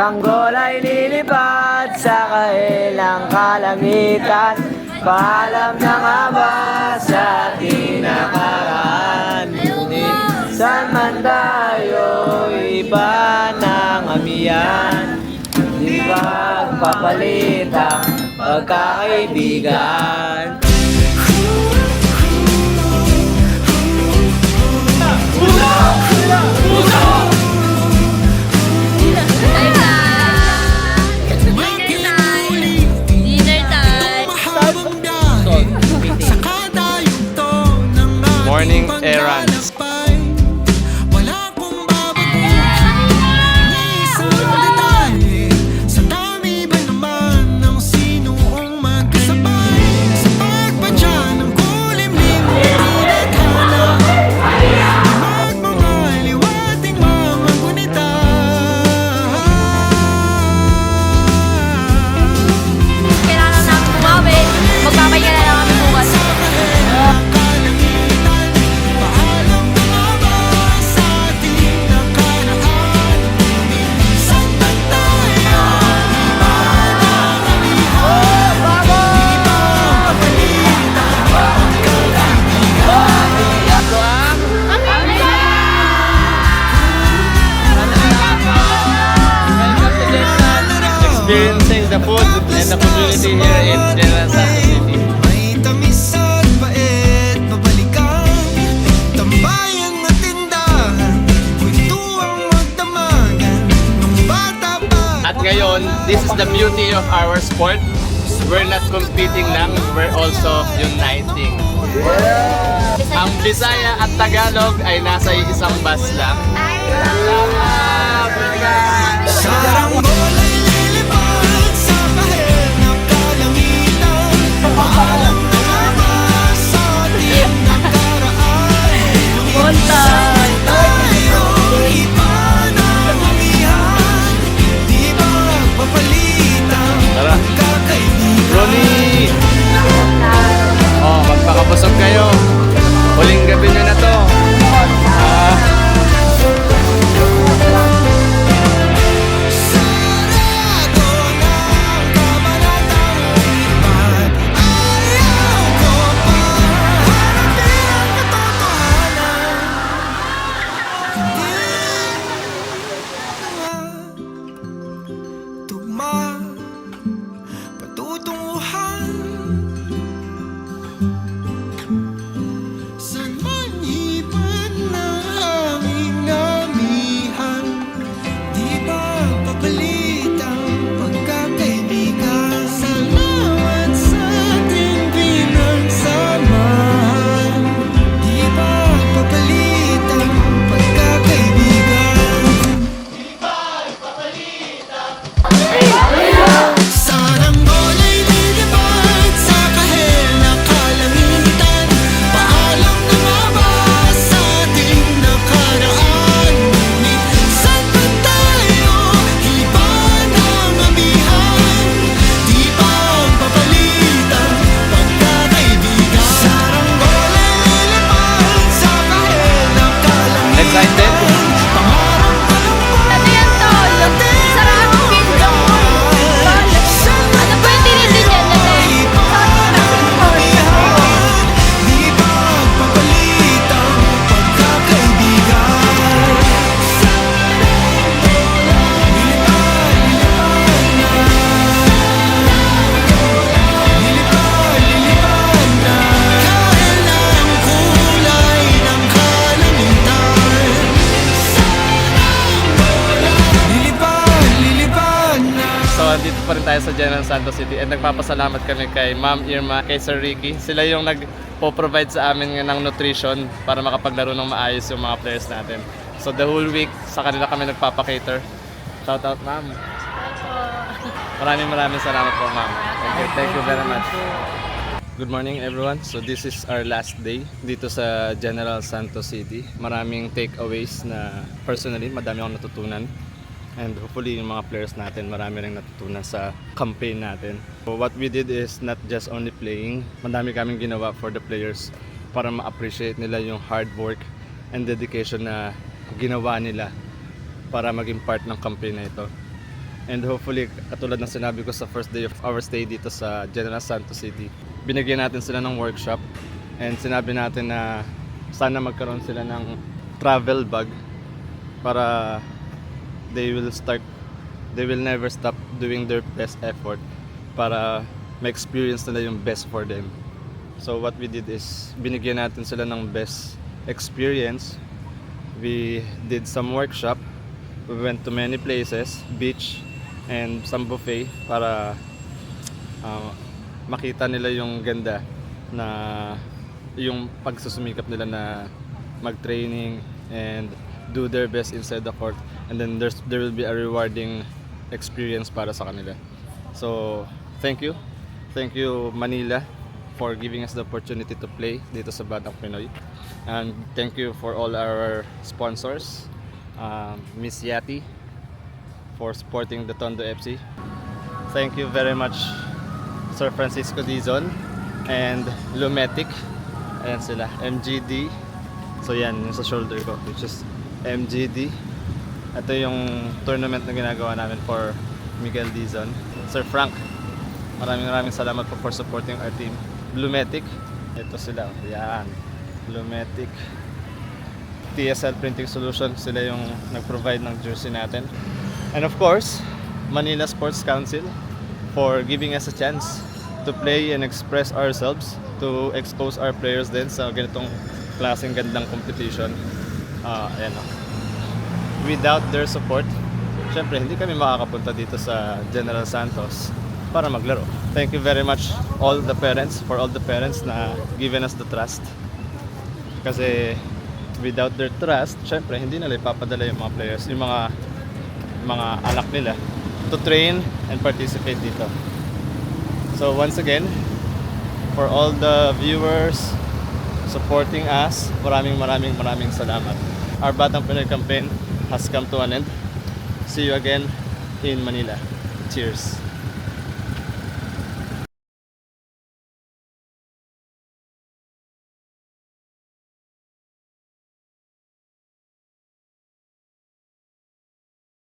Sanggol ay lilipad sa kahilang kalangitan. Paalam na nga ba sa ating nakaraan? Ngunit saan man tayo iba ng amiyan, di ba papalit ang pagkakaibigan? Morning errands. Experiencing the food and the community here in General Santos City. May tamis at bait, babalikan, tambayan at tindahan, kwentuang magdamagan, nung bata pa. At ngayon, this is the beauty of our sport. We're not competing lang, we're also uniting. Ang Bisaya at Tagalog ay nasa isang bus lang. Saranggol ay lilipad sa kahilang kalangitan. Paalam na nga ba sa ating nakaraan? Ngunit saan tayo iba ng amihan, di ba papalitan Tara. pagkakaibigan? Ronnie! Oh, magpakabusog kayo. Huling gabi nyo na to. Sarado na ang kabanatang lipat. Ayaw ko pa harapin ang katotohanan. Hindi na tugma patutunguhan. Saan man iban na aming amihan, di ba papalit ang pagkakaibigan? Salamat sa ating pinagsamahan, di ba papalit ang pagkakaibigan? Saranggol ay lilipad sa kahilang kalangitan. Paalam na nga ba sa ating nakaraan? Ngunit saan ba tayo iba ng amihan? Di ba papalitan pagkakaibigan? Saranggol ay lilipad sa kahilang kalangitan. Excited? Pangarap ka lang ba? Ano yan, tol? Sarap ang pindong. Tol, ano po yung tinitin yan? Di ba papalit ang pagkakaibigan? Lilipad na kailang kulay ng kalangitan. Lilipad na. So, andito pa rin tayo sa General Santos City and nagpapasalamat kami kay Ma'am Irma, kay Sir Ricky. Sila yung nagpo-provide sa amin ng nutrition para makapaglaro ng maayos yung mga players natin. So, the whole week, sa kanila kami nagpapakater. Shout out, Ma'am. Maraming salamat po, Ma'am. Thank you very much. Good morning, everyone. So, this is our last day dito sa General Santos City. Maraming takeaways na personally, madami akong natutunan. And hopefully yung mga players natin marami rin natutunan sa campaign natin. So what we did is not just only playing, madami kaming ginawa for the players para ma-appreciate nila yung hard work and dedication na ginawa nila para maging part ng campaign na ito. And hopefully, katulad ng sinabi ko sa first day of our stay dito sa General Santos City, binigyan natin sila ng workshop and sinabi natin na sana magkaroon sila ng travel bag para they will never stop doing their best effort para ma-experience nila yung best for them. So what we did is binigyan natin sila ng best experience. We did some workshop. We went to many places, beach and some buffet para makita nila yung ganda na yung pagsusumikap nila na mag-training and do their best inside the court, and then there will be a rewarding experience para sa kanila. So thank you Manila for giving us the opportunity to play dito sa Batang Pinoy, and thank you for all our sponsors, Miss Yati for supporting the Tondo FC. Thank you very much Sir Francisco Dizon and Lumetic. Ayan sila, MGD. So yan, yung sa shoulder ko, which is MGD. Ito yung tournament na ginagawa namin for Miguel Dizon. Sir Frank, maraming salamat po for supporting our team. Lumetic, ito sila, yan. Lumetic. TSL Printing Solution, sila yung nag-provide ng jersey natin. And of course, Manila Sports Council for giving us a chance to play and express ourselves, to expose our players din sa ganitong klaseng gandang competition. Ayan o. Without their support, syempre hindi kami makakapunta dito sa General Santos para maglaro. Thank you very much all the parents, for all the parents na given us the trust. Kasi without their trust, syempre hindi nila ipapadala yung mga players, yung mga anak nila to train and participate dito. So once again, for all the viewers supporting us, maraming salamat. Our Batang Pinoy campaign has come to an end. See you again in Manila. Cheers!